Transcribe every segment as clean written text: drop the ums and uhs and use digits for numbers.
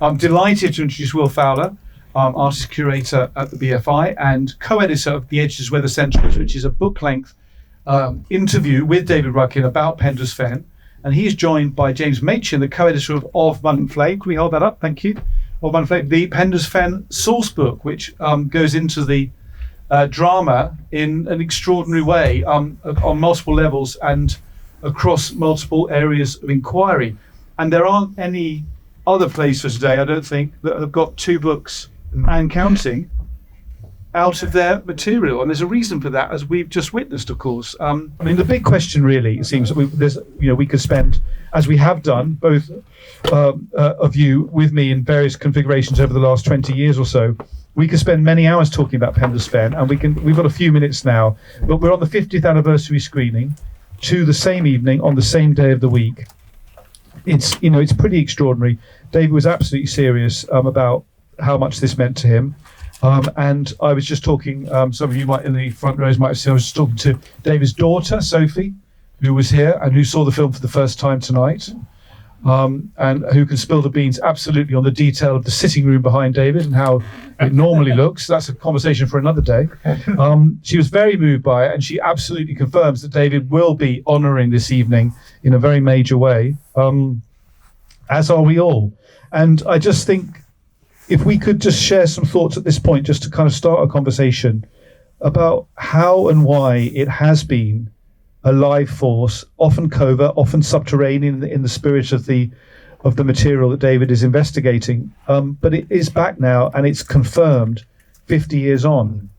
I'm delighted to introduce Will Fowler, artist curator at the BFI and co-editor of The Edges Where the Centre Is, which is a book-length interview with David Rudkin about Penda's Fen. And he's joined by James Machin, the co-editor of Mud and Flame. Can we hold that up? Thank you. Of Mud and Flame, the Penda's Fen Sourcebook, which goes into the drama in an extraordinary way on multiple levels and across multiple areas of inquiry. And there aren't any other plays for today, I don't think, that have got two books and counting out of their material, and there's a reason for that, as we've just witnessed, of course. I mean, the big question really, it seems, that we could spend, as we have done, both of you with me in various configurations over the last 20 years or so. We could spend many hours talking about Penda's Fen, and we've got a few minutes now, but we're on the 50th anniversary screening to the same evening on the same day of the week. It's pretty extraordinary. David was absolutely serious about how much this meant to him. And I was just talking, some of you might in the front rows might have seen, I was just talking to David's daughter, Sophie, who was here and who saw the film for the first time tonight, and who can spill the beans absolutely on the detail of the sitting room behind David and how it normally looks. That's a conversation for another day. She was very moved by it, and she absolutely confirms that David will be honouring this evening in a very major way, as are we all. And I just think, if we could just share some thoughts at this point, just to kind of start a conversation about how and why it has been a live force, often covert, often subterranean in the spirit of the material that David is investigating. But it is back now, and it's confirmed 50 years on.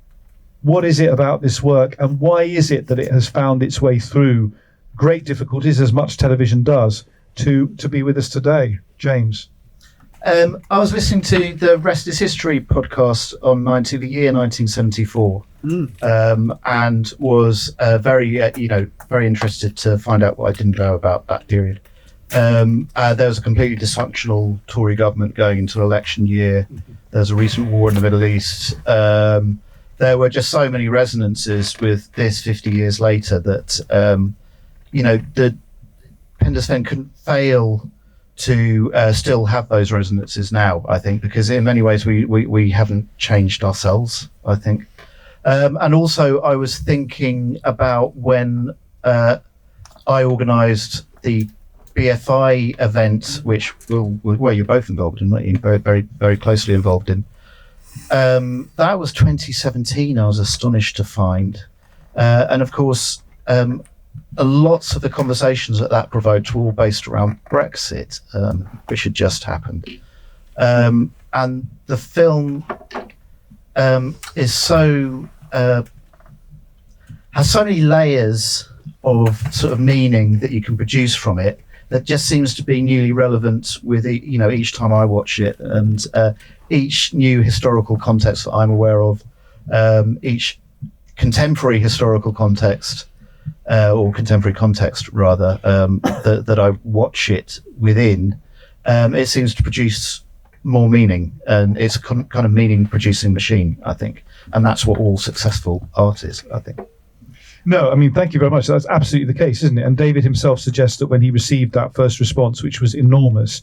What is it about this work, and why is it that it has found its way through great difficulties, as much television does, to be with us today? James. I was listening to the Rest is History podcast on the year 1974, and was very interested to find out what I didn't know about that period. There was a completely dysfunctional Tory government going into election year. There's a recent war in the Middle East. There were just so many resonances with this 50 years later that, the Penda's Fen couldn't fail to still have those resonances now, I think, because in many ways we haven't changed ourselves, I think. And also I was thinking about when I organised the BFI event, which where you're both involved in, very, very, very closely involved in. That was 2017, I was astonished to find. And of course, lots of the conversations that provoked were all based around Brexit, which had just happened. And the film is has so many layers of sort of meaning that you can produce from it that just seems to be newly relevant with each time I watch it, and each new historical context that I'm aware of, each contemporary historical context, or contemporary context rather, that I watch it within, it seems to produce more meaning, and it's a kind of meaning producing machine, I think, and that's what all successful art is, I think. No, I mean, thank you very much. That's absolutely the case, isn't it? And David himself suggests that when he received that first response, which was enormous,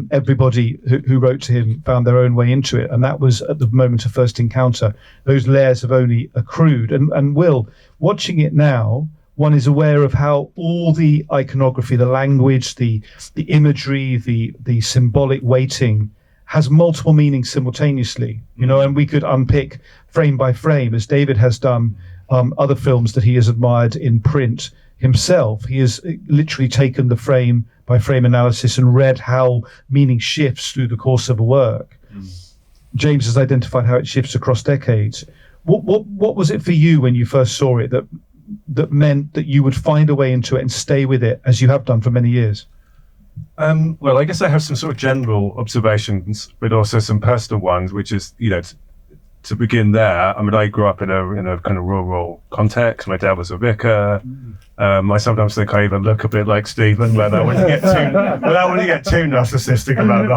everybody who wrote to him found their own way into it. And that was at the moment of first encounter. Those layers have only accrued. And Will, watching it now, one is aware of how all the iconography, the language, the imagery, the symbolic weighting has multiple meanings simultaneously, and we could unpick frame by frame, as David has done, other films that he has admired in print himself. He has literally taken the frame by frame analysis and read how meaning shifts through the course of a work. James has identified how it shifts across decades. What was it for you when you first saw it that meant that you would find a way into it and stay with it, as you have done for many years? Well, I guess I have some sort of general observations, but also some personal ones, which is, to begin there, I mean, I grew up in a kind of rural context. My dad was a vicar. I sometimes think I even look a bit like Stephen, but I wouldn't get too narcissistic about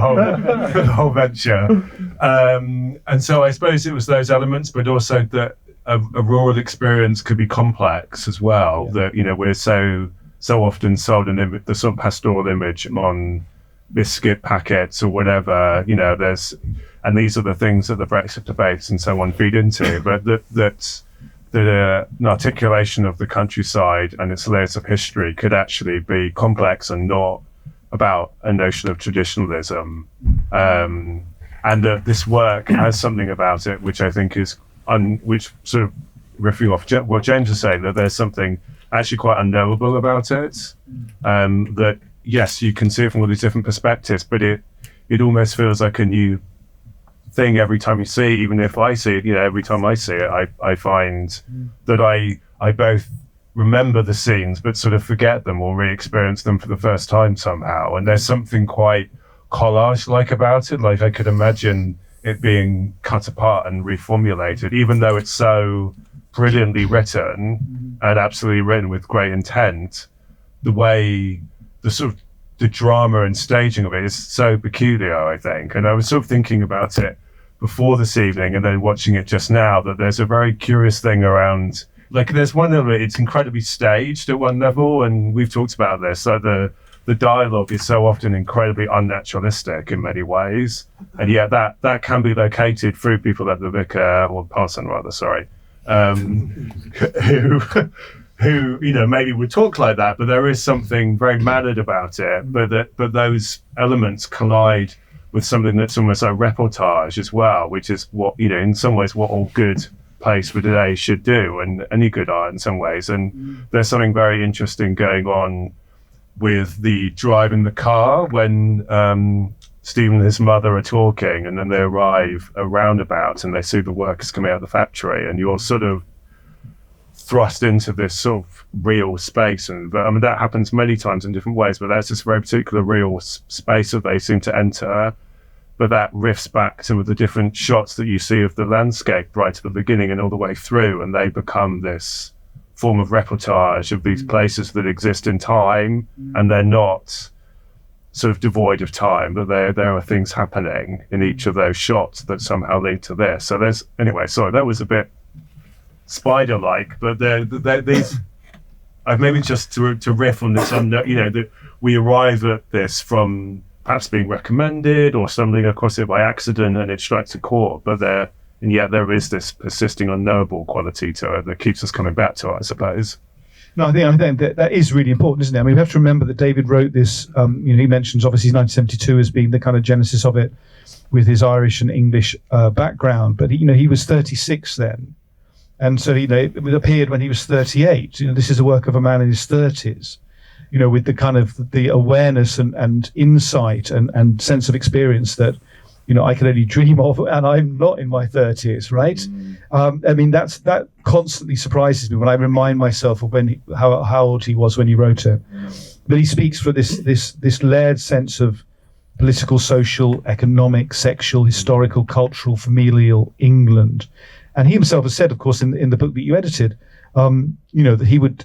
the whole venture. And so I suppose it was those elements, but also that a rural experience could be complex as well. Yeah. That we're so often sold the sort of pastoral image on biscuit packets or whatever, and these are the things that the Brexit debates and so on feed into, but that an articulation of the countryside and its layers of history could actually be complex and not about a notion of traditionalism, and that this work has something about it which I think is which sort of riffing off what James is saying, that there's something actually quite unknowable about it, that yes, you can see it from all these different perspectives, but it almost feels like a new thing every time you see it. Even if I see it, every time I see it, I find that I both remember the scenes but sort of forget them or re-experience them for the first time somehow. And there's something quite collage-like about it. Like I could imagine it being cut apart and reformulated, even though it's so brilliantly written and absolutely written with great intent. The way the drama and staging of it is so peculiar, I think. And I was sort of thinking about it before this evening and then watching it just now, that there's a very curious thing around, like there's one element, it's incredibly staged at one level, and we've talked about this, so the dialogue is so often incredibly unnaturalistic in many ways, and yet that can be located through people like the vicar, or parson rather, sorry, who maybe would talk like that, but there is something very mannered about it, but those elements collide with something that's almost like reportage as well, which is what, in some ways what all good plays for today should do, and any good art in some ways. And there's something very interesting going on with the driving the car when Stephen and his mother are talking, and then they arrive a roundabout and they see the workers coming out of the factory, and you're sort of thrust into this sort of real space. And that happens many times in different ways, but that's this very particular real space that they seem to enter. But that riffs back to the different shots that you see of the landscape right at the beginning and all the way through, and they become this form of reportage of these places that exist in time, and they're not sort of devoid of time, but there are things happening in each of those shots that somehow lead to this. So sorry, that was a bit spider-like, but these maybe just to riff on this, that we arrive at this from perhaps being recommended or stumbling across it by accident and it strikes a chord, but there is this persisting unknowable quality to it that keeps us coming back to it, I suppose. No, I think that is really important, isn't it? I mean, we have to remember that David wrote this, he mentions obviously 1972 as being the kind of genesis of it with his Irish and English background, but he was 36 then. And so, it appeared when he was 38. This is the work of a man in his 30s, with the kind of the awareness and insight and sense of experience that, I can only dream of, and I'm not in my 30s, right? That constantly surprises me when I remind myself of how old he was when he wrote it. But he speaks for this layered sense of political, social, economic, sexual, historical, cultural, familial England. And he himself has said, of course, in the book that you edited, that he would,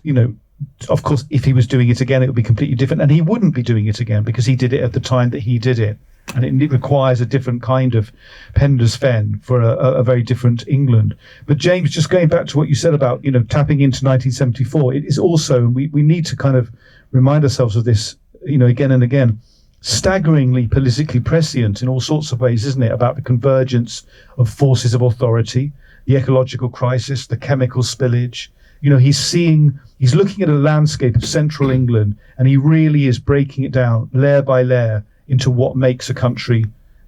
of course, if he was doing it again, it would be completely different. And he wouldn't be doing it again because he did it at the time that he did it. And it requires a different kind of Penda's Fen for a very different England. But James, just going back to what you said about, tapping into 1974, it is also, we need to kind of remind ourselves of this, again and again, staggeringly politically prescient in all sorts of ways, isn't it? About the convergence of forces of authority, the ecological crisis, the chemical spillage. He's looking at a landscape of central England, and he really is breaking it down layer by layer into what makes a country,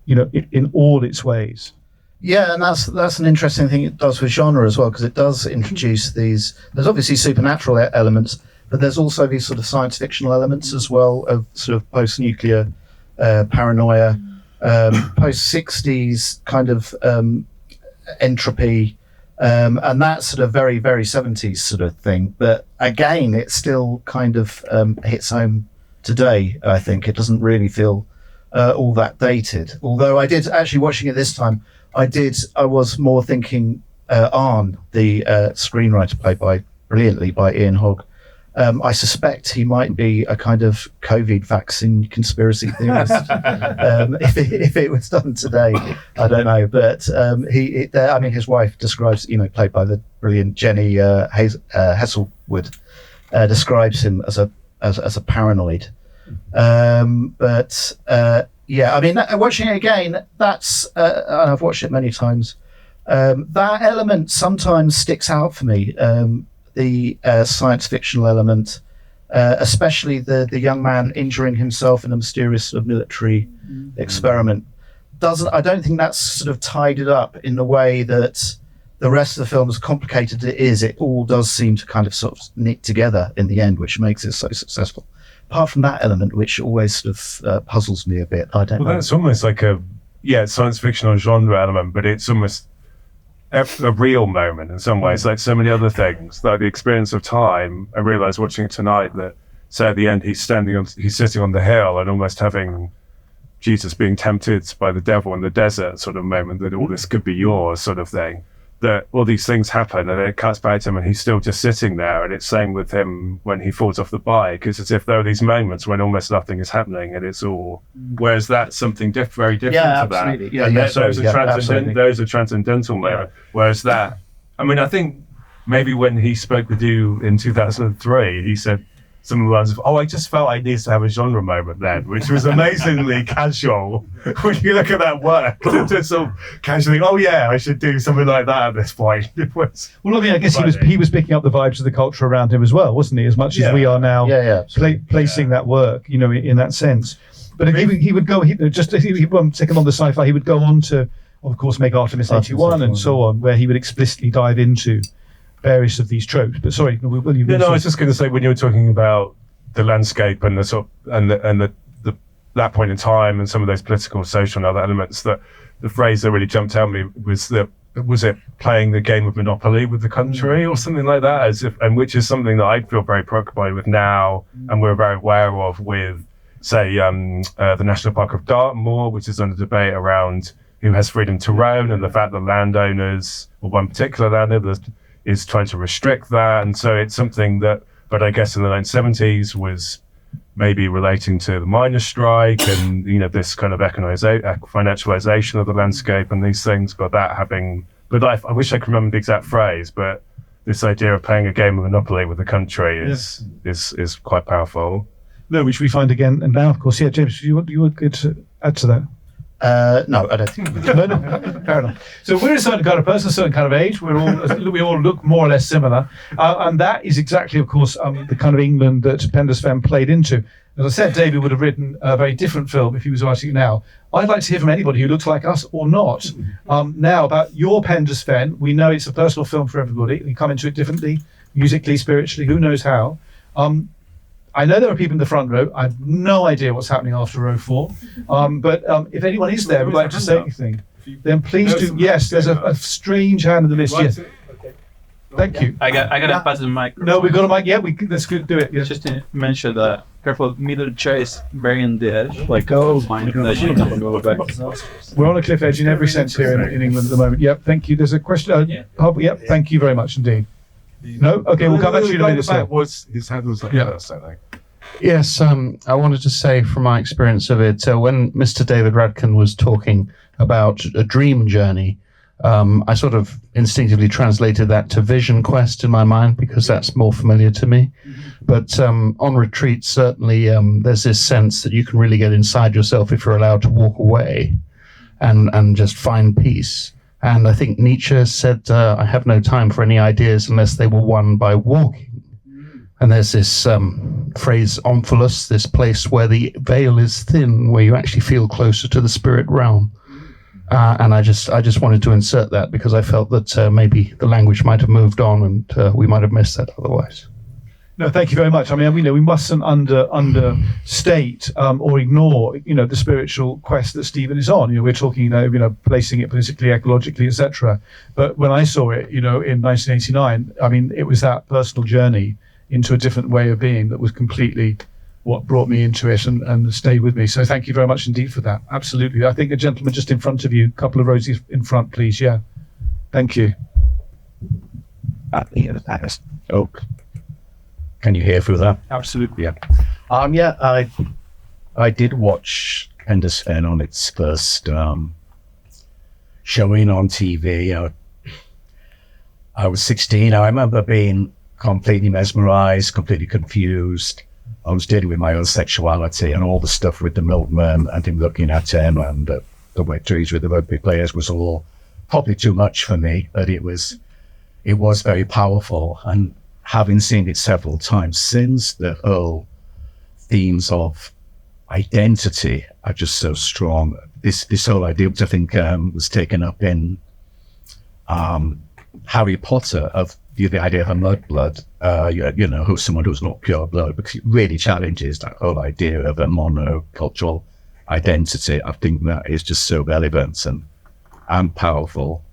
in all its ways. Yeah, and that's an interesting thing it does with genre as well, because it does introduce these. There's obviously supernatural elements, but there's also these sort of science fictional elements as well of sort of post-nuclear paranoia, post-60s kind of entropy, and that sort of very, very 70s sort of thing. But again, it still kind of hits home today. I think it doesn't really feel all that dated. Although I did actually, watching it this time, I was more thinking Arne, the screenwriter played brilliantly by Ian Hogg. I suspect he might be a kind of COVID vaccine conspiracy theorist. If it was done today, I don't know. But his wife describes, played by the brilliant Jenny Hesselwood, describes him as a paranoid. Yeah, I mean, watching it again, that's and I've watched it many times. That element sometimes sticks out for me. The science fictional element, especially the young man injuring himself in a mysterious sort of military experiment. I don't think that's sort of tied it up in the way that the rest of the film, as complicated as it is, it all does seem to kind of sort of knit together in the end, which makes it so successful. Apart from that element, which always sort of puzzles me a bit. I don't know. That's almost like a science fictional genre element, but it's almost a real moment in some ways, like so many other things. Like the experience of time, I realised watching it tonight that, say at the end, he's sitting on the hill and almost having Jesus being tempted by the devil in the desert sort of moment, that all this could be yours sort of thing. That all these things happen and it cuts back to him and he's still just sitting there, and it's same with him when he falls off the bike. It's as if there are these moments when almost nothing is happening and it's all, whereas that's something very different to that. Those are transcendental moments. Whereas that, I mean, I think maybe when he spoke with you in 2003, he said some lines of, I just felt I needed to have a genre moment then, which was amazingly casual. When you look at that work, just sort of casually, I should do something like that at this point. Well, I mean, I guess he was picking up the vibes of the culture around him as well, wasn't he? As much as we are now placing that work, in that sense. But he would go, second on the sci-fi, he would go on to, of course, make Artemis 81 and so on, where he would explicitly dive into various of these tropes. But sorry, will you? I was just going to say, when you were talking about the landscape and the sort of, and the that point in time and some of those political, social and other elements, that the phrase that really jumped out at me was it playing the game of Monopoly with the country or something like that, and which is something that I feel very preoccupied with now, and we're very aware of with, say, the National Park of Dartmoor, which is under debate around who has freedom to roam, and the fact that landowners, or one particular landowner, is trying to restrict that. And so it's something that, but I guess in the 1970s was maybe relating to the miners' strike and, this kind of financialization of the landscape and these things, but I wish I could remember the exact phrase, but this idea of playing a game of Monopoly with the country is quite powerful. No, which we find again, and now, of course, James, you were good to add to that. No, I don't think. No, fair enough. So we're a certain kind of person, a certain kind of age. We all look more or less similar, and that is exactly, of course, the kind of England that Penda's Fen played into. As I said, David would have written a very different film if he was writing it now. I'd like to hear from anybody who looks like us or not. Now, about your Penda's Fen, we know it's a personal film for everybody. We come into it differently, musically, spiritually, who knows how. I know there are people in the front row. I have no idea what's happening after row 4. But if anyone is there, would like to say anything, then please do. Yes, there's a strange hand in the list. Yes. Thank you. I got to pass the mic. No, we've got a mic. Yeah, let's do it. Yeah. Just to mention that careful, middle chair is very on the edge. Like, mind that you can go back. We're on a cliff edge in every sense here in England at the moment. Yep, thank you. There's a question. Yep, thank you very much indeed. No? Okay, we'll come back to you in a minute. His hand was like first, I think. Yes, I wanted to say from my experience of it, when Mr. David Rudkin was talking about a dream journey, I sort of instinctively translated that to Vision Quest in my mind, because that's more familiar to me. But on retreat, certainly there's this sense that you can really get inside yourself if you're allowed to walk away and just find peace. And I think Nietzsche said, I have no time for any ideas unless they were won by walking. And there's this phrase, omphalos, this place where the veil is thin, where you actually feel closer to the spirit realm. And I just wanted to insert that because I felt that maybe the language might have moved on and we might have missed that otherwise. No, thank you very much. I mean, we mustn't understate or ignore, the spiritual quest that Stephen is on. We're talking, placing it politically, ecologically, etc. But when I saw it, in 1989, I mean, it was that personal journey into a different way of being that was completely what brought me into it and stayed with me. So thank you very much indeed for that. Absolutely. I think a gentleman just in front of you, a couple of rows in front, please. Yeah. Thank you. Oh. Can you hear through that? Absolutely. Yeah. I did watch Penda's Fen on its first showing on TV. I was 16. I remember being completely mesmerized, completely confused. I was dealing with my own sexuality, and all the stuff with the milkman and him looking at him and the wet trees with the rugby players was all probably too much for me, but it was very powerful. And having seen it several times since, the whole themes of identity are just so strong. This whole idea, which I think was taken up in Harry Potter, of the idea of a mudblood, who's someone who's not pure blood, because it really challenges that whole idea of a monocultural identity. I think that is just so relevant and powerful.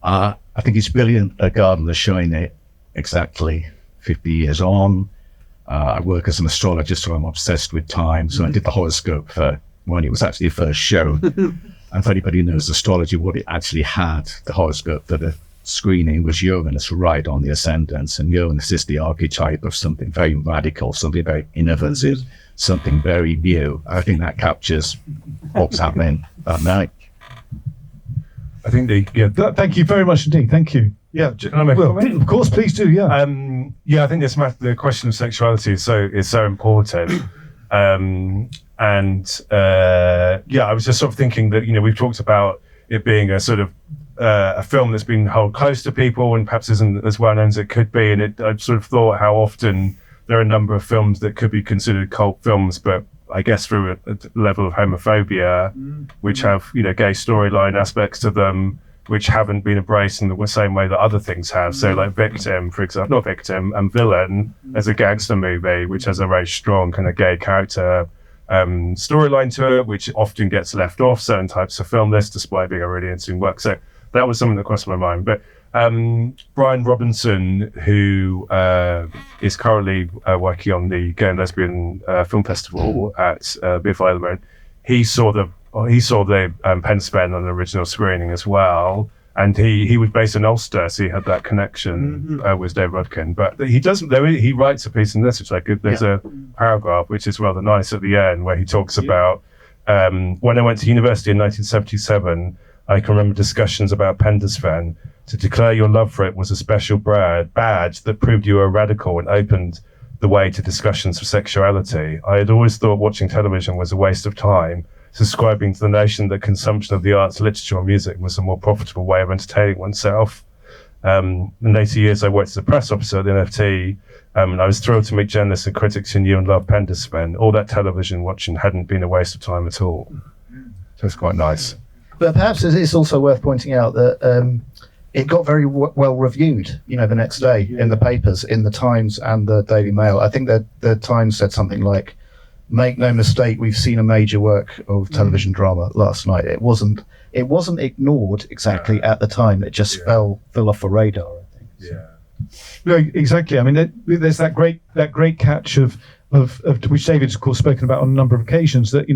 I think it's brilliant that Gardner's showing it exactly 50 years on. I work as an astrologist, so I'm obsessed with time. So I did the horoscope for when it was actually first shown. And if anybody knows astrology, what it actually had, the horoscope for the screening, was Uranus right on the ascendant. And Uranus is the archetype of something very radical, something very innovative, something very new. I think that captures what's happening that night. I think Thank you very much indeed. Thank you. Yeah, can I make a comment? of course, please do. Yeah. I think the question of sexuality is so important. I was just sort of thinking that, we've talked about it being a sort of a film that's been held close to people and perhaps isn't as well known as it could be. And I've sort of thought how often there are a number of films that could be considered cult films, but I guess through a level of homophobia, which have, gay storyline aspects to them, which haven't been embraced in the same way that other things have. So like Victim, for example, not Victim, and Villain as a gangster movie, which has a very strong kind of gay character storyline to it, which often gets left off certain types of film lists, despite being a really interesting work. So that was something that crossed my mind. But Brian Robinson, who is currently working on the Gay and Lesbian Film Festival at BFI at the moment, he saw the Penda Spen on the original screening as well, and he was based in Ulster, so he had that connection with David Rudkin. But he writes a piece in this, which there's a paragraph which is rather nice at the end, where he talks about when I went to university in 1977, I can remember discussions about Penda Spen. To declare your love for it was a special badge that proved you were radical and opened the way to discussions of sexuality. I had always thought watching television was a waste of time, subscribing to the notion that consumption of the arts, literature, or music was a more profitable way of entertaining oneself. In later years, I worked as a press officer at the NFT, and I was thrilled to meet journalists and critics who knew and loved Penda Spen. All that television watching hadn't been a waste of time at all. So it's quite nice. But perhaps it's also worth pointing out that it got very well reviewed, the next day in the papers, in the Times and the Daily Mail. I think that the Times said something like, "Make no mistake, we've seen a major work of television drama last night." It wasn't ignored exactly at the time. It just fell off the radar, I think. Yeah. No, exactly. I mean, there's that great catch of which David's of course spoken about on a number of occasions, that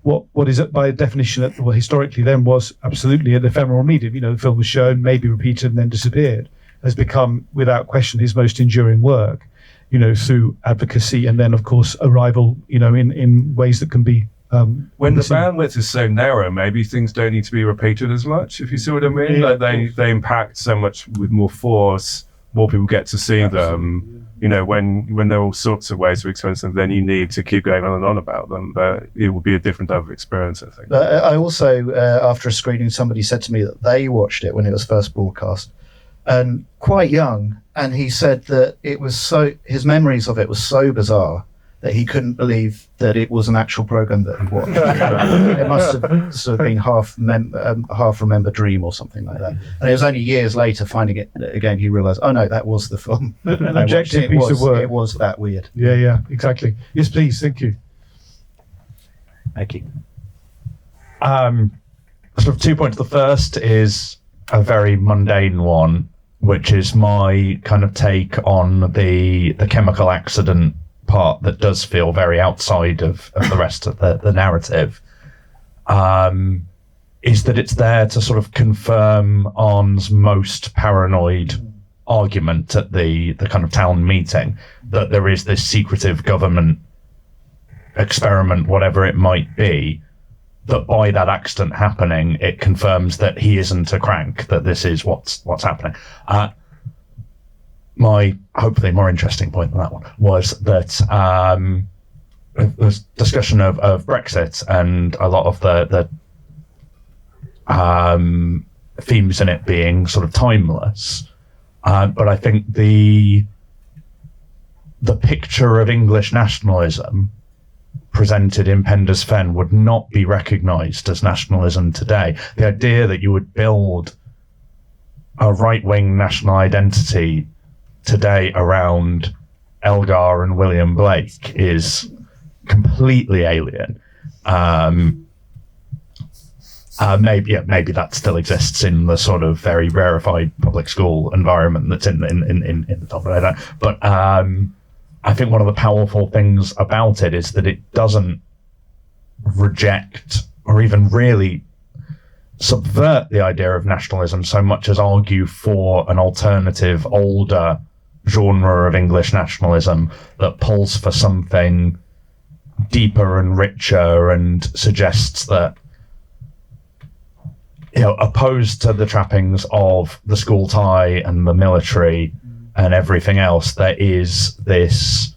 what is it by definition that historically then was absolutely an ephemeral medium. The film was shown, maybe repeated, and then disappeared, has become without question his most enduring work. Through advocacy and then of course arrival, in ways that can be. When the bandwidth is so narrow, maybe things don't need to be repeated as much. If you see what I mean, they impact so much with more force. More people get to see them. When there are all sorts of ways to experience them, then you need to keep going on and on about them. But it will be a different type of experience, I think. I also, after a screening, somebody said to me that they watched it when it was first broadcast, and quite young, and he said that his memories of it was so bizarre that he couldn't believe that it was an actual program that he watched. It must have sort of been half remember dream or something like that. And it was only years later, finding it again, he realised, oh no, that was the film. An objective piece of work. It was that weird. Yeah, exactly. Yes, please. Thank you. Thank you. Sort of 2 points. The first is a very mundane one, which is my kind of take on the chemical accident part that does feel very outside of the rest of the narrative, is that it's there to sort of confirm Arne's most paranoid argument at the kind of town meeting, that there is this secretive government experiment, whatever it might be, that by that accident happening, it confirms that he isn't a crank, that this is what's happening. My hopefully more interesting point than that one was that there's discussion of Brexit and a lot of the themes in it being sort of timeless. But I think the picture of English nationalism presented in Penda's Fen would not be recognised as nationalism today. The idea that you would build a right-wing national identity today around Elgar and William Blake is completely alien. Maybe that still exists in the sort of very rarefied public school environment that's in the top of it. But I think one of the powerful things about it is that it doesn't reject or even really subvert the idea of nationalism so much as argue for an alternative, older genre of English nationalism that pulls for something deeper and richer and suggests that, opposed to the trappings of the school tie and the military and everything else, there is this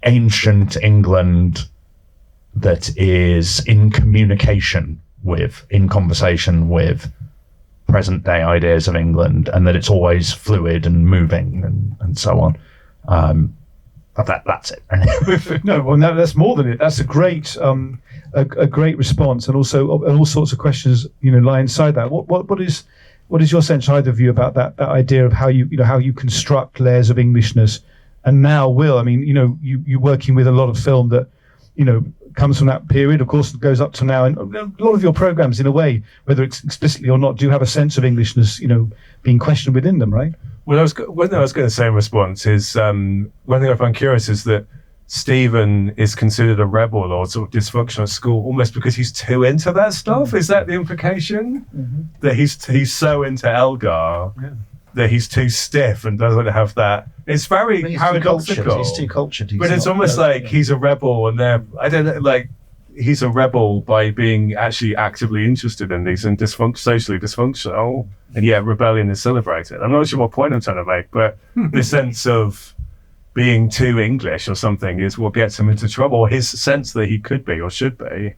ancient England that is in communication with, in conversation with present day ideas of England, and that it's always fluid and moving and so on. That's it. No, that's more than it. That's a great response, and also all sorts of questions lie inside that. What is your sense, either of you, about that idea of how you construct layers of Englishness? And now, Will, I mean, you're working with a lot of film that comes from that period, of course, it goes up to now, and a lot of your programs, in a way, whether it's explicitly or not, do have a sense of Englishness being questioned within them, right? Well, one thing I was going to say in response is, one thing I find curious is that Stephen is considered a rebel or sort of dysfunctional at school almost because he's too into that stuff. Is that the implication? Mm-hmm. That he's so into Elgar that he's too stiff and doesn't have that. It's very paradoxical. He's too cultured. But it's almost like he's a rebel, and he's a rebel by being actually actively interested in these and socially dysfunctional, and yet rebellion is celebrated. I'm not sure what point I'm trying to make, but the sense of being too English or something is what gets him into trouble, or his sense that he could be or should be.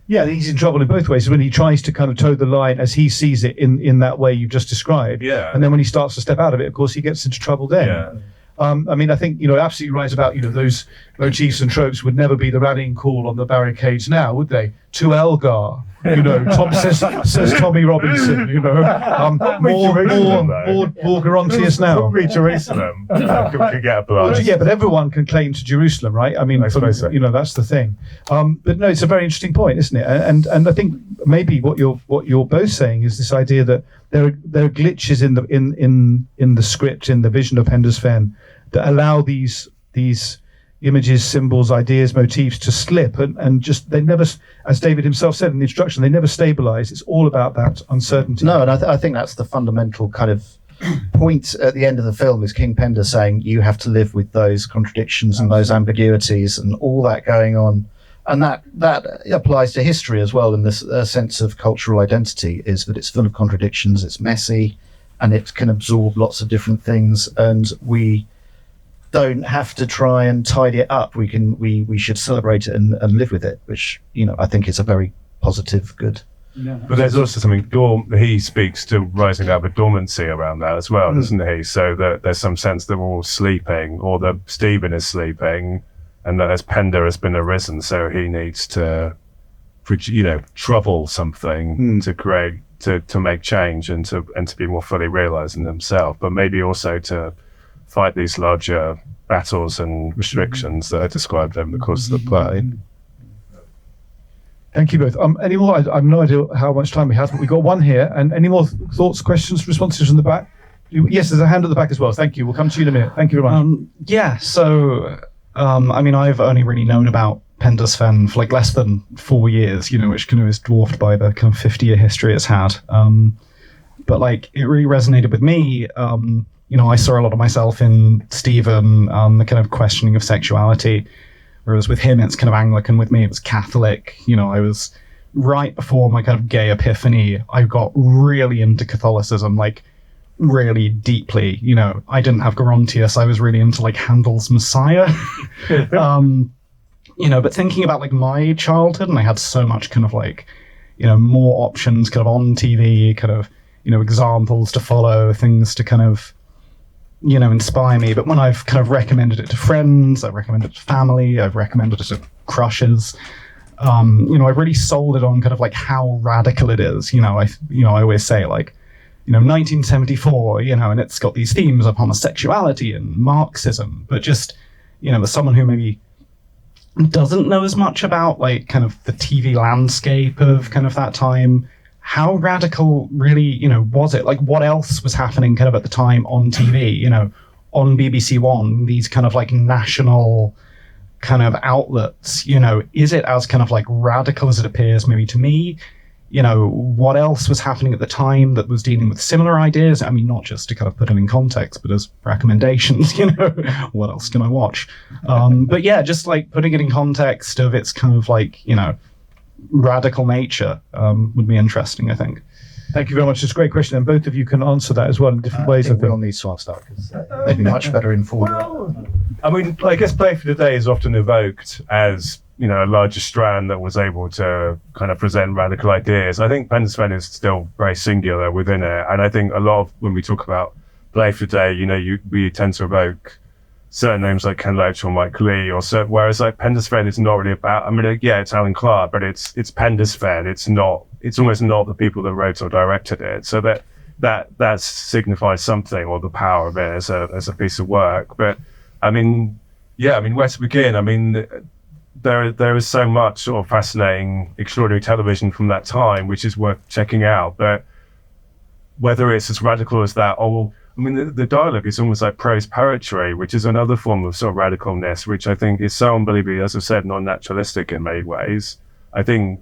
Yeah, he's in trouble in both ways. When he tries to kind of toe the line as he sees it in that way you just described, and then when he starts to step out of it, of course, he gets into trouble then. Yeah. I mean, I think absolutely right about those motifs and tropes would never be the rallying call on the barricades now, would they? To Elgar, Tom says Tommy Robinson, more Gerontius now. Probably Jerusalem. Could get a blow. Yeah, but everyone can claim to Jerusalem, right? I mean, that's the thing. But no, it's a very interesting point, isn't it? And I think maybe what you're both saying is this idea that there are glitches in the script, in the vision of Penda's Fen, that allow these images, symbols, ideas, motifs to slip and just, they never, as David himself said in the introduction, they never stabilize. It's all about that uncertainty. No, and I think that's the fundamental kind of point at the end of the film, is King Penda saying you have to live with those contradictions and those ambiguities and all that going on. And that applies to history as well, in this sense of cultural identity, is that it's full of contradictions, it's messy, and it can absorb lots of different things, and we don't have to try and tidy it up. We should celebrate it and live with it, which I think is a very positive good. Yeah. But there's also something he speaks to rising up a dormancy around that as well, doesn't he? So that there's some sense that we're all sleeping, or that Stephen is sleeping, and that as Penda has been arisen, so he needs to trouble something to create, to make change and to be more fully realized in himself, but maybe also to fight these larger battles and restrictions that are described over the course of the play. Thank you both. Any more? I have no idea how much time we have, but we've got one here. And any more thoughts, questions, responses from the back? Yes, there's a hand at the back as well. Thank you. We'll come to you in a minute. Thank you very much. So I mean, I've only really known about Penda's Fen for less than 4 years, which is dwarfed by the kind of 50-year history it's had. But it really resonated with me. I saw a lot of myself in Stephen, the kind of questioning of sexuality, whereas with him, it's kind of Anglican. With me, it was Catholic. I was right before my kind of gay epiphany. I got really into Catholicism, really deeply. I didn't have Gerontius. I was really into like Handel's Messiah. But thinking about like my childhood, and I had so much kind of like, more options kind of on TV, kind of, examples to follow, things to kind of, inspire me. But when I've kind of recommended it to friends, I've recommended it to family, I've recommended it to crushes, I've really sold it on kind of like how radical it is. I always say like, 1974, and it's got these themes of homosexuality and Marxism, but just, as someone who maybe doesn't know as much about like kind of the TV landscape of kind of that time, how radical really, was it? Like what else was happening kind of at the time on TV, on BBC One, these kind of like national kind of outlets, is it as kind of like radical as it appears maybe to me? What else was happening at the time that was dealing with similar ideas? I mean, not just to kind of put it in context, but as recommendations, what else can I watch? But yeah, just like putting it in context of its kind of like, radical nature would be interesting, I think. Thank you very much. It's a great question, and both of you can answer that as well in different ways. I think we'll need to ask that because they'd be much better informed. I mean, I guess Play for Today is often evoked as, a larger strand that was able to kind of present radical ideas. I think Penda's Fen is still very singular within it. And I think a lot of, when we talk about Play for Today, we tend to evoke certain names like Ken Loach or Mike Lee, whereas like Penda's Fen is not really about, it's Alan Clarke, but it's Penda's Fen. It's almost not the people that wrote or directed it. So that signifies something, or the power of it as a piece of work. But where to begin? There is so much sort of fascinating, extraordinary television from that time, which is worth checking out. But whether it's as radical as that, the dialogue is almost like prose poetry, which is another form of sort of radicalness, which I think is so unbelievably, as I've said, non-naturalistic in many ways. I think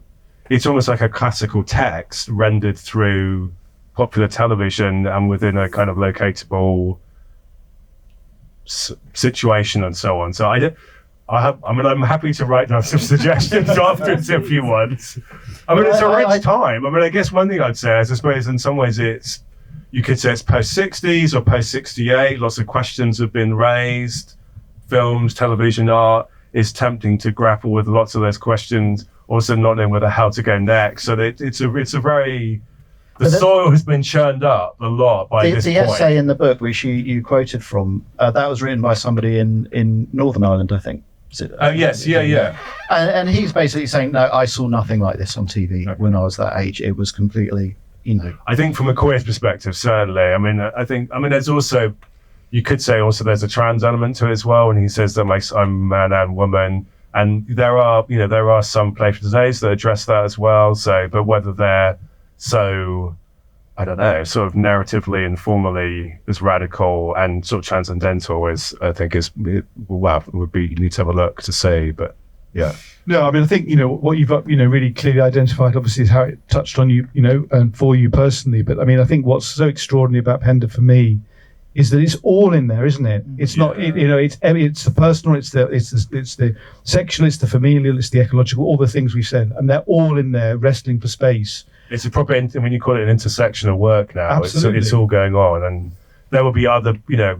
it's almost like a classical text rendered through popular television and within a kind of locatable situation and so on. So I'm happy to write down some suggestions afterwards if you want. It's a rich time. I guess one thing I'd say is, I suppose in some ways you could say it's post-60s or post-68. Lots of questions have been raised. Films, television, art is tempting to grapple with lots of those questions, also not knowing whether how to go next. So it's a very... The soil has been churned up a lot by this point. The essay in the book, which you quoted from, that was written by somebody in Northern Ireland, I think. Yes, yeah. And he's basically saying, no, I saw nothing like this on TV when I was that age. It was completely, I think from a queer perspective, certainly. There's also, you could say also there's a trans element to it as well. And he says that like I'm man and woman. And there are some Play for Todays that address that as well. So, but whether they're so, I don't know, sort of narratively and formally as radical and sort of transcendental as I think would be, you need to have a look to say, but yeah. No, I think, what you've, really clearly identified, obviously, is how it touched on you, and for you personally. But I think what's so extraordinary about Penda for me is that it's all in there, isn't it? It's not, it's the personal, it's the sexual, it's the familial, it's the ecological, all the things we've said, and they're all in there wrestling for space. It's a proper, when you call it an intersectional work now, it's all going on. And there will be other,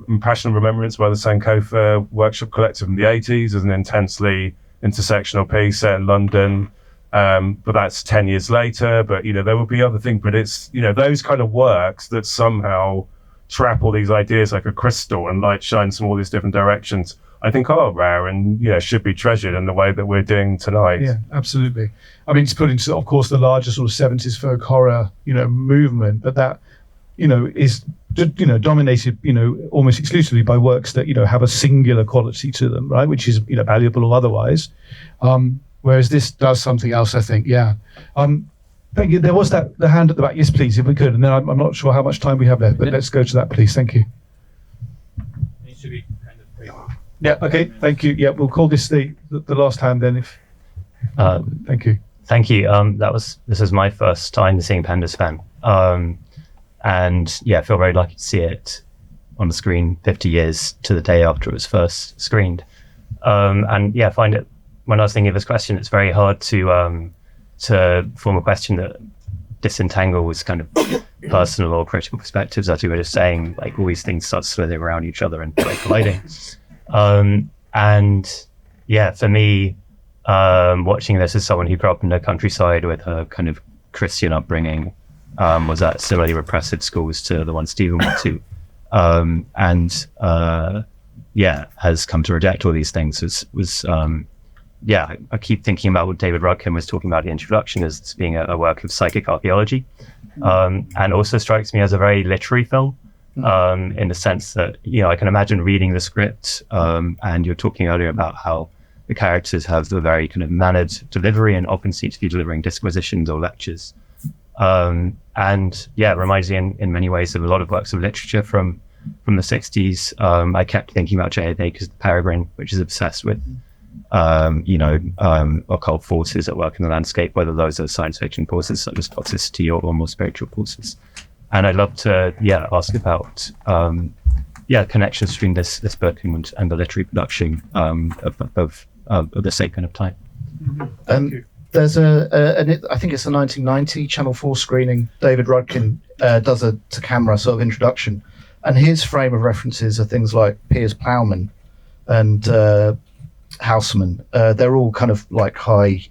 Impassioned Remembrance by the Sankofa Workshop Collective in the 80s as an intensely intersectional piece set in London. But that's 10 years later. But, there will be other things. But it's, those kind of works that somehow trap all these ideas like a crystal and light shines from all these different directions, I think are rare and should be treasured in the way that we're doing tonight. Yeah, absolutely. It's put into, of course, the larger sort of 70s folk horror, movement, but that, is, dominated, almost exclusively by works that, have a singular quality to them, right? Which is, valuable or otherwise. Whereas this does something else, I think. Yeah. Thank you. There was the hand at the back. Yes, please, if we could. And then I'm not sure how much time we have left, but let's go to that, please. Thank you. It should be kind of brief. Yeah. Okay. Thank you. Yeah, we'll call this the last hand then. If thank you. Thank you. This was my first time seeing Penda's Fen, and yeah, I feel very lucky to see it on the screen 50 years to the day after it was first screened. And yeah, I find it, when I was thinking of this question, it's very hard to form a question that disentangles kind of personal or critical perspectives, as you were just saying, like all these things start slithering around each other and like colliding. And yeah, for me, watching this as someone who grew up in the countryside with a kind of Christian upbringing, was at similarly repressive schools to the one Stephen went to, has come to reject all these things. I keep thinking about what David Rudkin was talking about in the introduction as being a work of psychic archaeology, and also strikes me as a very literary film, in the sense that, I can imagine reading the script, and you're talking earlier about how the characters have the very kind of mannered delivery and often seem to be delivering disquisitions or lectures. It reminds me in many ways of a lot of works of literature from the 60s. I kept thinking about J.A. Baker's The Peregrine, which is obsessed with occult forces at work in the landscape, whether those are science fiction forces such as toxicity or more spiritual forces. And I'd love to ask about connections between this book and the literary production of the same kind of time. There's I think it's a 1990 Channel 4 screening. David Rudkin does a to-camera sort of introduction, and his frame of references are things like Piers Plowman and Houseman. They're all kind of like high,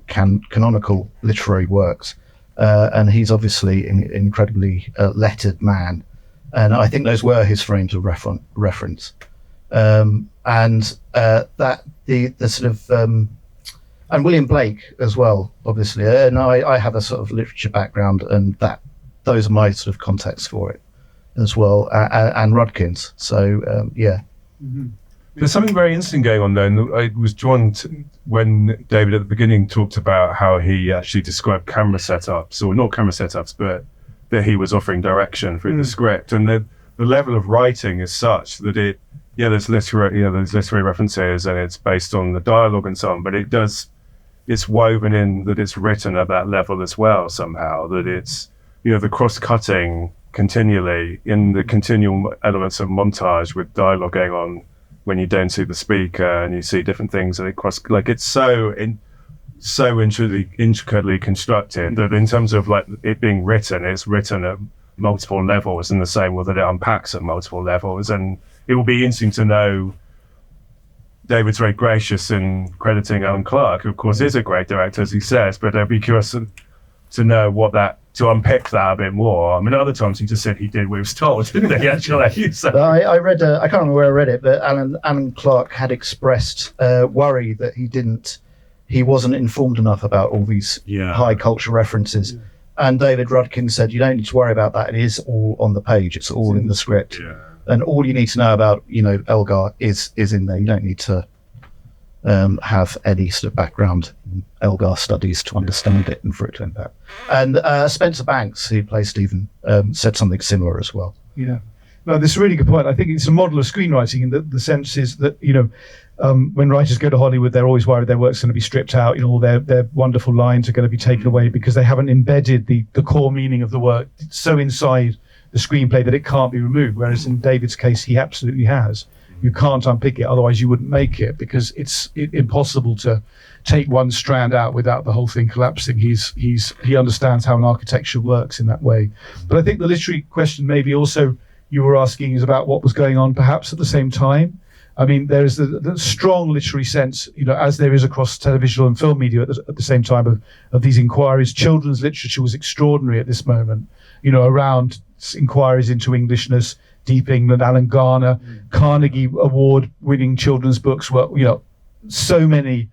canonical literary works, and he's obviously an incredibly lettered man, and I think those were his frames of reference. And William Blake as well, obviously. And I have a sort of literature background, and those are my sort of contexts for it as well, and Rudkin's. So, There's something very interesting going on there, and I was drawn to when David at the beginning talked about how he actually described camera setups, or not camera setups, but that he was offering direction through the script, and the level of writing is such that there's literary references, and it's based on the dialogue and so on, but it's woven in that it's written at that level as well somehow, that it's, the cross-cutting continually in the continual elements of montage with dialogue going on when you don't see the speaker and you see different things, and it's so intricately constructed that in terms of like it being written, it's written at multiple levels in the same way that it unpacks at multiple levels. And it will be interesting to know. David's very gracious in crediting Alan Clarke, who of course is a great director, as he says, but I'd be curious to know to unpick that a bit more. I mean, other times he just said he did what he was told, didn't he, actually? So. I read, I can't remember where I read it, but Alan Clarke had expressed worry that he wasn't informed enough about all these high culture references. And David Rudkin said, you don't need to worry about that. It is all on the page. It's all in the script. Yeah. And all you need to know about, Elgar is in there. You don't need to have any sort of background in Elgar studies to understand it and for it to impact. And Spencer Banks, who plays Stephen, said something similar as well. Yeah. No, this is a really good point. I think it's a model of screenwriting in the sense is that, when writers go to Hollywood, they're always worried their work's going to be stripped out. All their wonderful lines are going to be taken away because they haven't embedded the core meaning of the work so inside the screenplay that it can't be removed. Whereas in David's case, he absolutely has. You can't unpick it, otherwise you wouldn't make it, because it's impossible to take one strand out without the whole thing collapsing. He understands how an architecture works in that way. But I think the literary question maybe also you were asking is about what was going on perhaps at the same time. I mean, there is the strong literary sense, as there is across television and film media at the same time of these inquiries. Children's literature was extraordinary at this moment, around inquiries into Englishness, Deep England, Alan Garner, Carnegie Award-winning children's books were, so many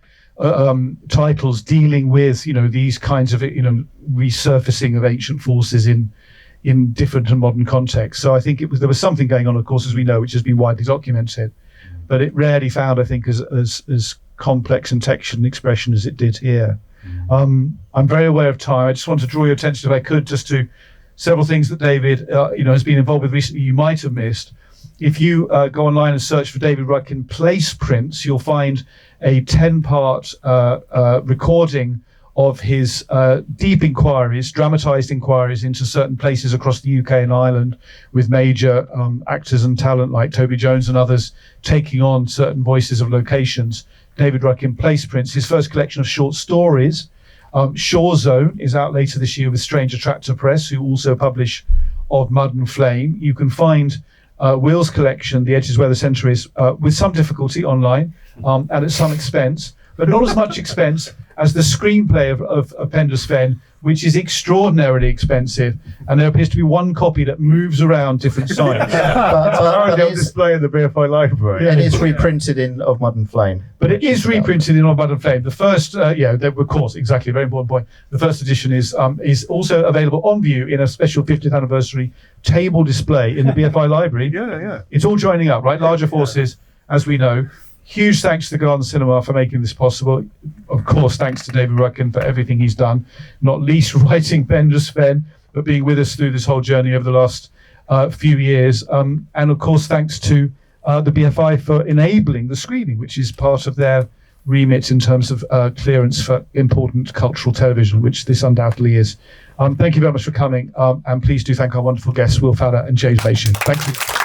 titles dealing with, these kinds of, resurfacing of ancient forces in different and modern contexts. So I think there was something going on, of course, as we know, which has been widely documented, but it rarely found, I think, as complex and texture and expression as it did here. I'm very aware of time. I just want to draw your attention, if I could, just to several things that David, has been involved with recently you might have missed. If you go online and search for David Rudkin Place Prints, you'll find a 10-part recording of his deep inquiries, dramatised inquiries into certain places across the UK and Ireland, with major actors and talent like Toby Jones and others taking on certain voices of locations. David Rudkin Place Prints, his first collection of short stories, Shore Zone is out later this year with Stranger Tractor Press, who also publish Of Mud and Flame. You can find Will's collection, The Edges Where the Centre Is, with some difficulty online and at some expense, but not as much expense as the screenplay of Penda's Fen, which is extraordinarily expensive, and there appears to be one copy that moves around different sites. but On display in the BFI library. it is reprinted in Of Mud and Flame. But it is reprinted in Of Mud and Flame. The first, of course, exactly, very important point. The first edition is also available on view in a special 50th anniversary table display in the BFI library. Yeah. It's all joining up, right? Larger forces, as we know. Huge thanks to Garden Cinema for making this possible. Of course, thanks to David Rudkin for everything he's done, not least writing Penda's Fen, but being with us through this whole journey over the last few years. And of course, thanks to the BFI for enabling the screening, which is part of their remit in terms of clearance for important cultural television, which this undoubtedly is. Thank you very much for coming. And please do thank our wonderful guests, Will Fowler and James Machin. Thank you.